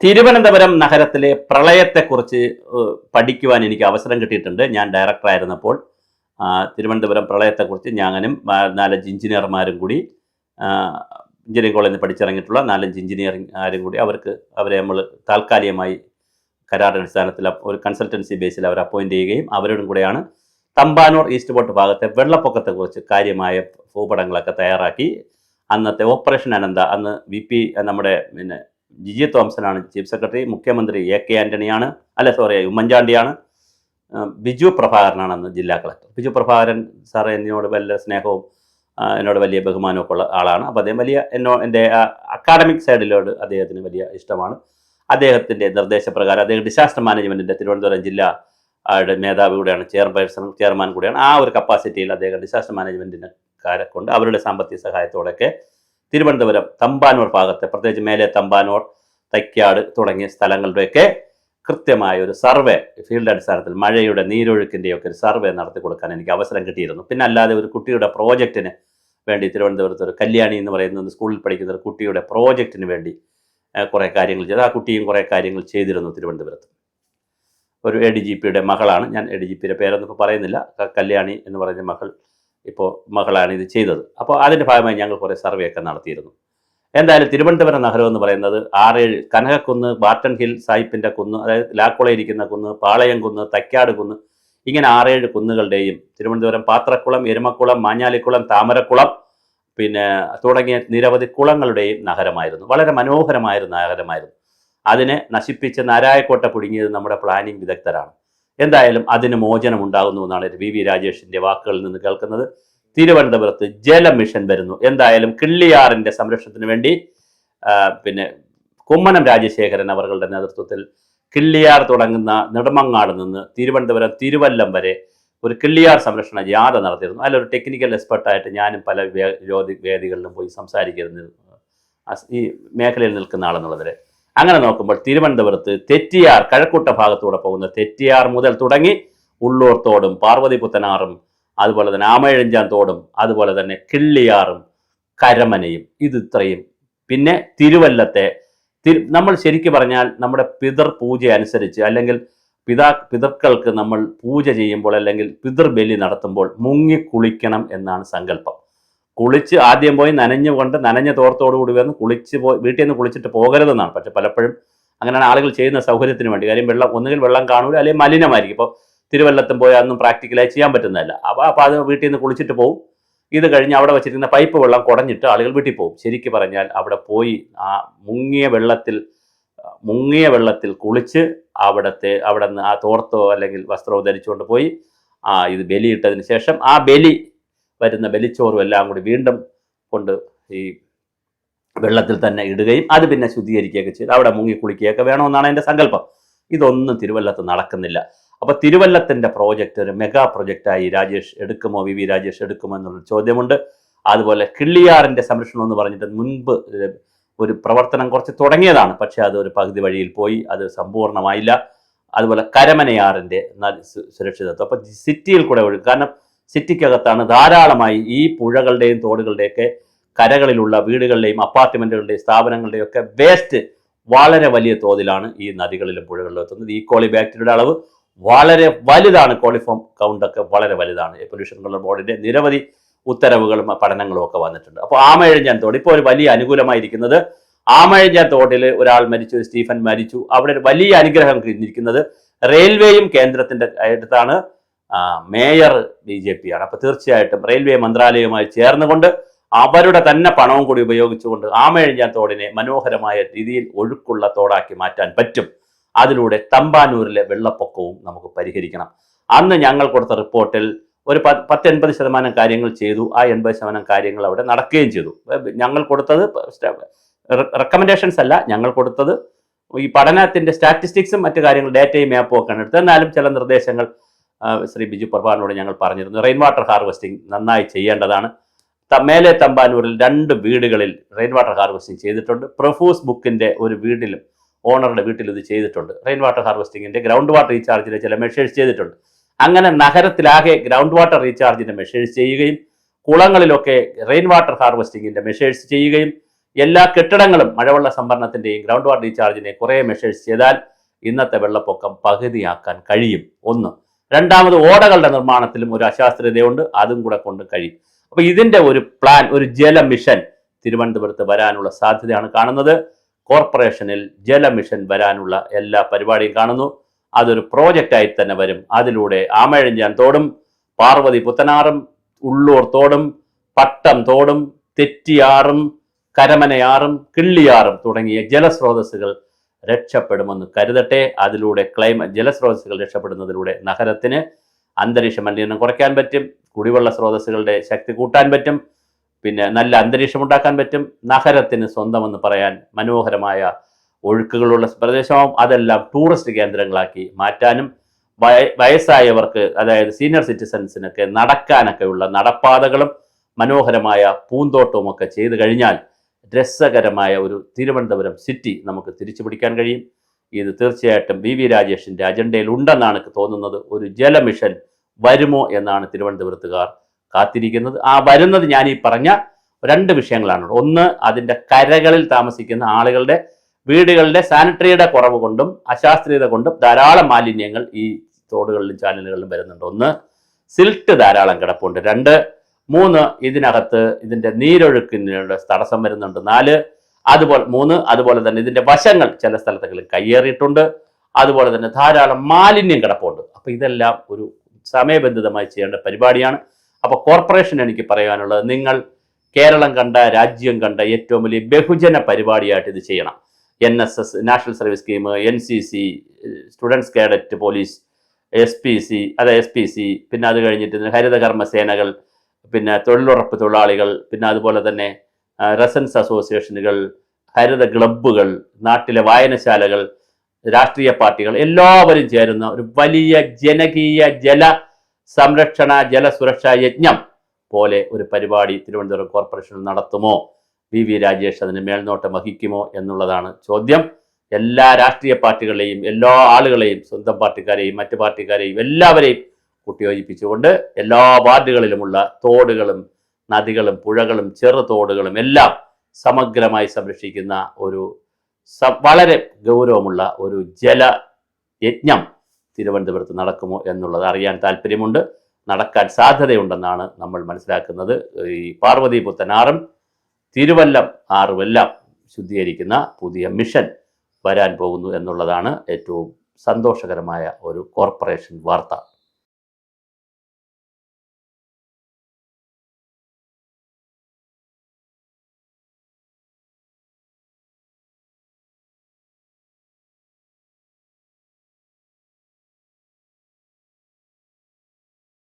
തിരുവനന്തപുരം നഗരത്തിലെ പ്രളയത്തെക്കുറിച്ച് പഠിക്കുവാൻ എനിക്ക് അവസരം കിട്ടിയിട്ടുണ്ട്. ഞാൻ ഡയറക്ടറായിരുന്നപ്പോൾ തിരുവനന്തപുരം പ്രളയത്തെക്കുറിച്ച് ഞാനും 4-5 എഞ്ചിനീയർമാരും കൂടി എഞ്ചിനീയറിംഗ് കോളേജിൽ നിന്ന് പഠിച്ചിറങ്ങിയിട്ടുള്ള 4-5 എഞ്ചിനീയറിംഗ് കൂടി അവരെ നമ്മൾ താൽക്കാലികമായി കരാറടിസ്ഥാനത്തിൽ ഒരു കൺസൾട്ടൻസി ബേസിൽ അവരെ അപ്പോയിൻറ്റ് ചെയ്യുകയും അവരോടും കൂടെയാണ് തമ്പാനൂർ ഈസ്റ്റ് പോർട്ട് ഭാഗത്തെ വെള്ളപ്പൊക്കത്തെക്കുറിച്ച് കാര്യമായ ഭൂപടങ്ങളൊക്കെ തയ്യാറാക്കി അന്നത്തെ ഓപ്പറേഷൻ അനന്ത അന്ന് VP നമ്മുടെ ജിജി തോംസനാണ് ചീഫ് സെക്രട്ടറി, മുഖ്യമന്ത്രി AK ആൻ്റണിയാണ്, ഉമ്മൻചാണ്ടിയാണ്, ബിജു പ്രഭാകരനാണ് അന്ന് ജില്ലാ കളക്ടർ. ബിജു പ്രഭാകരൻ സാറ് എന്നോട് വലിയ സ്നേഹവും എന്നോട് വലിയ ബഹുമാനമൊക്കെ ഉള്ള ആളാണ്. അപ്പോൾ അദ്ദേഹം എൻ്റെ അക്കാഡമിക് സൈഡിലോട് അദ്ദേഹത്തിന് വലിയ ഇഷ്ടമാണ്. അദ്ദേഹത്തിൻ്റെ നിർദ്ദേശപ്രകാരം അദ്ദേഹം ഡിസാസ്റ്റർ മാനേജ്മെൻറ്റിൻ്റെ തിരുവനന്തപുരം ജില്ലാ മേധാവി കൂടെയാണ്, ചെയർമാൻ കൂടെയാണ്. ആ ഒരു കപ്പാസിറ്റിയിൽ അദ്ദേഹം ഡിസാസ്റ്റർ മാനേജ്മെൻറ്റിനെക്കാരെ കൊണ്ട് അവരുടെ സാമ്പത്തിക സഹായത്തോടെയൊക്കെ തിരുവനന്തപുരം തമ്പാനൂർ ഭാഗത്തെ, പ്രത്യേകിച്ച് മേലെ തമ്പാനൂർ, തൈക്കാട് തുടങ്ങിയ സ്ഥലങ്ങളുടെയൊക്കെ കൃത്യമായ ഒരു സർവേ ഫീൽഡ് അടിസ്ഥാനത്തിൽ മഴയുടെ നീരൊഴുക്കിൻ്റെയൊക്കെ ഒരു സർവേ നടത്തി കൊടുക്കാൻ എനിക്ക് അവസരം കിട്ടിയിരുന്നു. പിന്നെ അല്ലാതെ ഒരു കുട്ടിയുടെ പ്രോജക്റ്റിന് വേണ്ടി തിരുവനന്തപുരത്ത് ഒരു കല്യാണി എന്ന് പറയുന്ന സ്കൂളിൽ പഠിക്കുന്ന ഒരു കുട്ടിയുടെ പ്രോജക്റ്റിന് വേണ്ടി കുറേ കാര്യങ്ങൾ ചെയ്തു. ആ കുട്ടിയും കുറേ കാര്യങ്ങൾ ചെയ്തിരുന്നു തിരുവനന്തപുരത്ത്. ഒരു ADGPയുടെ മകളാണ്, ഞാൻ ADGPയുടെ പേരൊന്നും ഇപ്പോൾ പറയുന്നില്ല, കല്യാണി എന്ന് പറയുന്ന മകളാണ് ഇത് ചെയ്തത്. അപ്പോൾ അതിൻ്റെ ഭാഗമായി ഞങ്ങൾ കുറേ സർവേ ഒക്കെ നടത്തിയിരുന്നു. എന്തായാലും തിരുവനന്തപുരം നഗരം എന്ന് പറയുന്നത് 6-7 കനകക്കുന്ന്, ബാർട്ടൺ ഹിൽ, സായിപ്പിൻ്റെ കുന്ന്, അതായത് ലാക്കുളയിരിക്കുന്ന കുന്ന്, പാളയം കുന്ന്, തൈക്കാട് കുന്ന്, ഇങ്ങനെ 6-7 കുന്നുകളുടെയും തിരുവനന്തപുരം പാത്രക്കുളം, എരുമക്കുളം, മാഞ്ഞാലിക്കുളം, താമരക്കുളം പിന്നെ തുടങ്ങിയ നിരവധി കുളങ്ങളുടെയും നഗരമായിരുന്നു. വളരെ മനോഹരമായൊരു നഗരമായിരുന്നു. അതിനെ നശിപ്പിച്ച് നാരായക്കോട്ട കുടുങ്ങിയത് നമ്മുടെ പ്ലാനിംഗ് വിദഗ്ധരാണ്. എന്തായാലും അതിന് മോചനം ഉണ്ടാകുന്നു എന്നാണ് VV രാജേഷിൻ്റെ വാക്കുകളിൽ നിന്ന് കേൾക്കുന്നത്. തിരുവനന്തപുരത്ത് ജലമിഷൻ വരുന്നു. എന്തായാലും കിള്ളിയാറിൻ്റെ സംരക്ഷണത്തിന് വേണ്ടി കുമ്മനം രാജശേഖരൻ അവരുടെ നേതൃത്വത്തിൽ കിള്ളിയാർ തുടങ്ങുന്ന നെടുമങ്ങാട് നിന്ന് തിരുവനന്തപുരം തിരുവല്ലം വരെ ഒരു കിള്ളിയാർ സംരക്ഷണ ജാഥ നടത്തിയിരുന്നു. അതിലൊരു ടെക്നിക്കൽ എക്സ്പെർട്ടായിട്ട് ഞാനും പല വേദികളിലും പോയി സംസാരിക്കുന്നു, ഈ മേഖലയിൽ നിൽക്കുന്ന ആളെന്നുള്ളതിൽ. അങ്ങനെ നോക്കുമ്പോൾ തിരുവനന്തപുരത്ത് തെറ്റിയാർ, കഴക്കൂട്ട ഭാഗത്തൂടെ പോകുന്ന തെറ്റിയാർ മുതൽ തുടങ്ങി ഉള്ളൂർ തോടും പാർവതി പുത്തനാറും അതുപോലെ തന്നെ ആമയിഴഞ്ചാൻ തോടും അതുപോലെ തന്നെ കിള്ളിയാറും കരമനയും ഇത്രയും, പിന്നെ തിരുവല്ലത്തെ നമ്മൾ ശരിക്കും പറഞ്ഞാൽ നമ്മുടെ പിതൃപൂജ അനുസരിച്ച് അല്ലെങ്കിൽ പിതൃക്കൾക്ക് നമ്മൾ പൂജ ചെയ്യുമ്പോൾ അല്ലെങ്കിൽ പിതൃബലി നടത്തുമ്പോൾ മുങ്ങിക്കുളിക്കണം എന്നാണ് സങ്കല്പം. കുളിച്ച് ആദ്യം പോയി നനഞ്ഞ തോർത്തോടുകൂടി വന്ന് വീട്ടിൽ നിന്ന് കുളിച്ചിട്ട് പോകരുതെന്നാണ്. പക്ഷെ പലപ്പോഴും അങ്ങനെയാണ് ആളുകൾ ചെയ്യുന്ന സൗകര്യത്തിന് വേണ്ടി. കാര്യം ഒന്നുകിൽ വെള്ളം കാണൂല, അല്ലെങ്കിൽ മലിനമായിരിക്കും. ഇപ്പോൾ തിരുവല്ലത്തും പോയി അതൊന്നും പ്രാക്ടിക്കലായി ചെയ്യാൻ പറ്റുന്നതല്ല. അപ്പോൾ അത് വീട്ടിൽ നിന്ന് കുളിച്ചിട്ട് പോകും. ഇത് കഴിഞ്ഞ് അവിടെ വെച്ചിരിക്കുന്ന പൈപ്പ് വെള്ളം കുടഞ്ഞിട്ട് ആളുകൾ വീട്ടിൽ പോകും. ശരിക്കും പറഞ്ഞാൽ അവിടെ പോയി ആ മുങ്ങിയ വെള്ളത്തിൽ കുളിച്ച് അവിടെ നിന്ന് ആ തോർത്തോ അല്ലെങ്കിൽ വസ്ത്രമോ ധരിച്ചുകൊണ്ട് പോയി ഇത് ബലിയിട്ടതിന് ശേഷം ആ വരുന്ന ബലിച്ചോറും എല്ലാം കൂടി വീണ്ടും കൊണ്ട് ഈ വെള്ളത്തിൽ തന്നെ ഇടുകയും അത് പിന്നെ ശുദ്ധീകരിക്കുകയൊക്കെ ചെയ്ത് അവിടെ മുങ്ങി കുളിക്കുകയൊക്കെ വേണമെന്നാണ് എൻ്റെ സങ്കല്പം. ഇതൊന്നും തിരുവല്ലത്ത് നടക്കുന്നില്ല. അപ്പോൾ തിരുവല്ലത്തിൻ്റെ പ്രോജക്റ്റ് ഒരു മെഗാ പ്രൊജക്റ്റായി VV രാജേഷ് എടുക്കുമോ എന്നുള്ളൊരു ചോദ്യമുണ്ട്. അതുപോലെ കിള്ളിയാറിൻ്റെ സംരക്ഷണം എന്ന് പറഞ്ഞിട്ട് മുൻപ് ഒരു പ്രവർത്തനം കുറച്ച് തുടങ്ങിയതാണ്, പക്ഷേ അത് ഒരു പകുതി വഴിയിൽ പോയി, അത് സമ്പൂർണ്ണമായില്ല. അതുപോലെ കരമനയാറിൻ്റെ സുരക്ഷിതത്വം, അപ്പോൾ സിറ്റിയിൽ കൂടെ ഒഴുകും. കാരണം സിറ്റിക്കകത്താണ് ധാരാളമായി ഈ പുഴകളുടെയും തോടുകളുടെയൊക്കെ കരകളിലുള്ള വീടുകളുടെയും അപ്പാർട്ട്മെൻറ്റുകളുടെയും സ്ഥാപനങ്ങളുടെയും ഒക്കെ വേസ്റ്റ് വളരെ വലിയ തോതിലാണ് ഈ നദികളിലും പുഴകളിലും എത്തുന്നത്. ഈക്കോളി ബാക്ടീരിയയുടെ അളവ് വളരെ വലുതാണ്, കോളിഫോം കൗണ്ടൊക്കെ വളരെ വലുതാണ്. പൊല്യൂഷൻ കൺട്രോൾ ബോർഡിൻ്റെ നിരവധി ഉത്തരവുകളും പഠനങ്ങളും ഒക്കെ വന്നിട്ടുണ്ട്. അപ്പോൾ ആമയിഴഞ്ചാൻ തോട് ഇപ്പോൾ ഒരു വലിയ അനുകൂലമായിരിക്കുന്നത്, ആമയിഴഞ്ചാൻ തോട്ടിൽ ഒരാൾ മരിച്ചു, സ്റ്റീഫൻ മരിച്ചു. അവിടെ ഒരു വലിയ അനുഗ്രഹം ഇരിക്കുന്നത് റെയിൽവേയും കേന്ദ്രത്തിൻ്റെ അടുത്താണ്, മേയർ BJP ആണ്. അപ്പോൾ തീർച്ചയായിട്ടും റെയിൽവേ മന്ത്രാലയവുമായി ചേർന്നുകൊണ്ട് അവരുടെ തന്നെ പണവും കൂടി ഉപയോഗിച്ചുകൊണ്ട് ആമയിഴഞ്ചാൻ തോടിനെ മനോഹരമായ രീതിയിൽ ഒഴുക്കുള്ള തോടാക്കി മാറ്റാൻ പറ്റും. അതിലൂടെ തമ്പാനൂരിലെ വെള്ളപ്പൊക്കവും നമുക്ക് പരിഹരിക്കണം. അന്ന് ഞങ്ങൾ കൊടുത്ത റിപ്പോർട്ടിൽ ഒരു 10-80% കാര്യങ്ങൾ ചെയ്തു. ആ 80% കാര്യങ്ങൾ അവിടെ നടക്കുകയും ചെയ്തു. ഞങ്ങൾ കൊടുത്തത് റെക്കമെൻഡേഷൻസ് അല്ല, ഞങ്ങൾ കൊടുത്തത് ഈ പഠനത്തിൻ്റെ സ്റ്റാറ്റിസ്റ്റിക്സും മറ്റു കാര്യങ്ങൾ ഡേറ്റയും മാപ്പും ഒക്കെ എടുത്ത്. എന്നാലും ചില നിർദ്ദേശങ്ങൾ ശ്രീ ബിജു പ്രഭാകരനോട് ഞങ്ങൾ പറഞ്ഞിരുന്നു. റെയിൻ വാട്ടർ ഹാർവെസ്റ്റിംഗ് നന്നായി ചെയ്യേണ്ടതാണ്. മേലെ തമ്പാനൂരിൽ 2 വീടുകളിൽ റെയിൻ വാട്ടർ ഹാർവെസ്റ്റിംഗ് ചെയ്തിട്ടുണ്ട്. പ്രൊഫൂസ് ബുക്കിൻ്റെ ഒരു വീട്ടിലും ഓണറുടെ വീട്ടിൽ ഇത് ചെയ്തിട്ടുണ്ട്. റെയിൻ വാട്ടർ ഹാർവെസ്റ്റിങ്ങിൻ്റെ ഗ്രൗണ്ട് വാട്ടർ റീചാർജിൻ്റെ ചില മെഷേഴ്സ് ചെയ്തിട്ടുണ്ട്. അങ്ങനെ നഗരത്തിലാകെ ഗ്രൗണ്ട് വാട്ടർ റീചാർജിൻ്റെ മെഷേഴ്സ് ചെയ്യുകയും കുളങ്ങളിലൊക്കെ റെയിൻ വാട്ടർ ഹാർവെസ്റ്റിങ്ങിൻ്റെ മെഷേഴ്സ് ചെയ്യുകയും എല്ലാ കെട്ടിടങ്ങളും മഴവെള്ള സംഭരണത്തിൻ്റെയും ഗ്രൗണ്ട് വാട്ടർ റീചാർജിൻ്റെയും കുറേ മെഷേഴ്സ് ചെയ്താൽ ഇന്നത്തെ വെള്ളപ്പൊക്കം പകുതിയാക്കാൻ കഴിയും. ഒന്ന്. രണ്ടാമത്, ഓടകളുടെ നിർമ്മാണത്തിലും ഒരു അശാസ്ത്രീയതയുണ്ട്, അതും കൂടെ കൊണ്ട് കഴിയും. അപ്പോൾ ഇതിൻ്റെ ഒരു പ്ലാൻ, ഒരു ജല മിഷൻ തിരുവനന്തപുരത്ത് വരാനുള്ള സാധ്യതയാണ് കാണുന്നത്. കോർപ്പറേഷനിൽ ജല മിഷൻ വരാനുള്ള എല്ലാ പരിപാടിയും കാണുന്നു. അതൊരു പ്രോജക്റ്റായി തന്നെ വരും. അതിലൂടെ ആമഴഞ്ചാൻ തോടും പാർവതി പുത്തനാറും ഉള്ളൂർ തോടും പട്ടം തോടും തെറ്റിയാറും കരമനയാറും കിള്ളിയാറും തുടങ്ങിയ ജലസ്രോതസ്സുകൾ രക്ഷപ്പെടുമെന്ന് കരുതട്ടെ. അതിലൂടെ ജലസ്രോതസ്സുകൾ രക്ഷപ്പെടുന്നതിലൂടെ നഗരത്തിന് അന്തരീക്ഷ മലിനീകരണം കുറയ്ക്കാൻ പറ്റും, കുടിവെള്ള സ്രോതസ്സുകളുടെ ശക്തി കൂട്ടാൻ പറ്റും, പിന്നെ നല്ല അന്തരീക്ഷം ഉണ്ടാക്കാൻ പറ്റും. നഗരത്തിന് സ്വന്തമെന്ന് പറയാൻ മനോഹരമായ ഒഴുക്കുകളുള്ള പ്രദേശമാവും. അതെല്ലാം ടൂറിസ്റ്റ് കേന്ദ്രങ്ങളാക്കി മാറ്റാനും വയസ്സായവർക്ക്, അതായത് സീനിയർ സിറ്റിസൺസിനൊക്കെ നടക്കാനൊക്കെയുള്ള നടപ്പാതകളും മനോഹരമായ പൂന്തോട്ടവും ഒക്കെ ചെയ്തു കഴിഞ്ഞാൽ രസകരമായ ഒരു തിരുവനന്തപുരം സിറ്റി നമുക്ക് തിരിച്ചു പിടിക്കാൻ കഴിയും. ഇത് തീർച്ചയായിട്ടും വി രാജേഷിൻ്റെ അജണ്ടയിൽ ഉണ്ടെന്നാണ് തോന്നുന്നത്. ഒരു ജലമിഷൻ വരുമോ എന്നാണ് തിരുവനന്തപുരത്തുകാർ കാത്തിരിക്കുന്നത്. ആ വരുന്നത് ഞാൻ ഈ പറഞ്ഞ 2 വിഷയങ്ങളാണ്. ഒന്ന്, അതിൻ്റെ കരകളിൽ താമസിക്കുന്ന ആളുകളുടെ വീടുകളുടെ സാനിറ്ററിയുടെ കുറവ് കൊണ്ടും അശാസ്ത്രീയത കൊണ്ടും ധാരാളം മാലിന്യങ്ങൾ ഈ തോടുകളിലും ചാനലുകളിലും വരുന്നുണ്ട്. ഒന്ന്, സിൽട്ട് ധാരാളം കിടപ്പുണ്ട്. 2, 3, ഇതിനകത്ത് ഇതിൻ്റെ നീരൊഴുക്കിനുള്ള തടസ്സം വരുന്നുണ്ട്. 4, അതുപോലെ തന്നെ ഇതിൻ്റെ വശങ്ങൾ ചില സ്ഥലത്തെങ്കിലും കയ്യേറിയിട്ടുണ്ട്. അതുപോലെ തന്നെ ധാരാളം മാലിന്യം കിടപ്പുണ്ട്. അപ്പോൾ ഇതെല്ലാം ഒരു സമയബന്ധിതമായി ചെയ്യേണ്ട പരിപാടിയാണ്. അപ്പോൾ കോർപ്പറേഷൻ എനിക്ക് പറയാനുള്ളത്, നിങ്ങൾ കേരളം കണ്ട, രാജ്യം കണ്ട ഏറ്റവും വലിയ ബഹുജന പരിപാടിയായിട്ട് ഇത് ചെയ്യണം. NSS, national service scheme, NCC, students cadet police, SPC, പിന്നെ അത് കഴിഞ്ഞിട്ട് ഹരിതകർമ്മ സേനകൾ, പിന്നെ തൊഴിലുറപ്പ് തൊഴിലാളികൾ, പിന്നെ അതുപോലെ തന്നെ റെസൻസ് അസോസിയേഷനുകൾ, ഹരിത ക്ലബ്ബുകൾ, നാട്ടിലെ വായനശാലകൾ, രാഷ്ട്രീയ പാർട്ടികൾ എല്ലാവരും ചേരുന്ന ഒരു വലിയ ജനകീയ ജല സംരക്ഷണ ജലസുരക്ഷാ യജ്ഞം പോലെ ഒരു പരിപാടി തിരുവനന്തപുരം കോർപ്പറേഷനിൽ നടത്തുമോ? വി രാജേഷ് അതിന് മേൽനോട്ടം വഹിക്കുമോ എന്നുള്ളതാണ് ചോദ്യം. എല്ലാ രാഷ്ട്രീയ പാർട്ടികളെയും, എല്ലാ ആളുകളെയും, സ്വന്തം പാർട്ടിക്കാരെയും മറ്റു പാർട്ടിക്കാരെയും എല്ലാവരെയും കൂട്ടിയോജിപ്പിച്ചുകൊണ്ട് എല്ലാ വാർഡുകളിലുമുള്ള തോടുകളും നദികളും പുഴകളും ചെറു തോടുകളും എല്ലാം സമഗ്രമായി സംരക്ഷിക്കുന്ന ഒരു വളരെ ഗൗരവമുള്ള ഒരു ജല യജ്ഞം തിരുവനന്തപുരത്ത് നടക്കുമോ എന്നുള്ളത് അറിയാൻ താല്പര്യമുണ്ട്. നടക്കാൻ സാധ്യതയുണ്ടെന്നാണ് നമ്മൾ മനസ്സിലാക്കുന്നത്. ഈ പാർവതി പുത്തനാറും തിരുവല്ലം ആറുമെല്ലാം ശുദ്ധീകരിക്കുന്ന പുതിയ മിഷൻ വരാൻ പോകുന്നു എന്നുള്ളതാണ് ഏറ്റവും സന്തോഷകരമായ ഒരു കോർപ്പറേഷൻ വാർത്ത.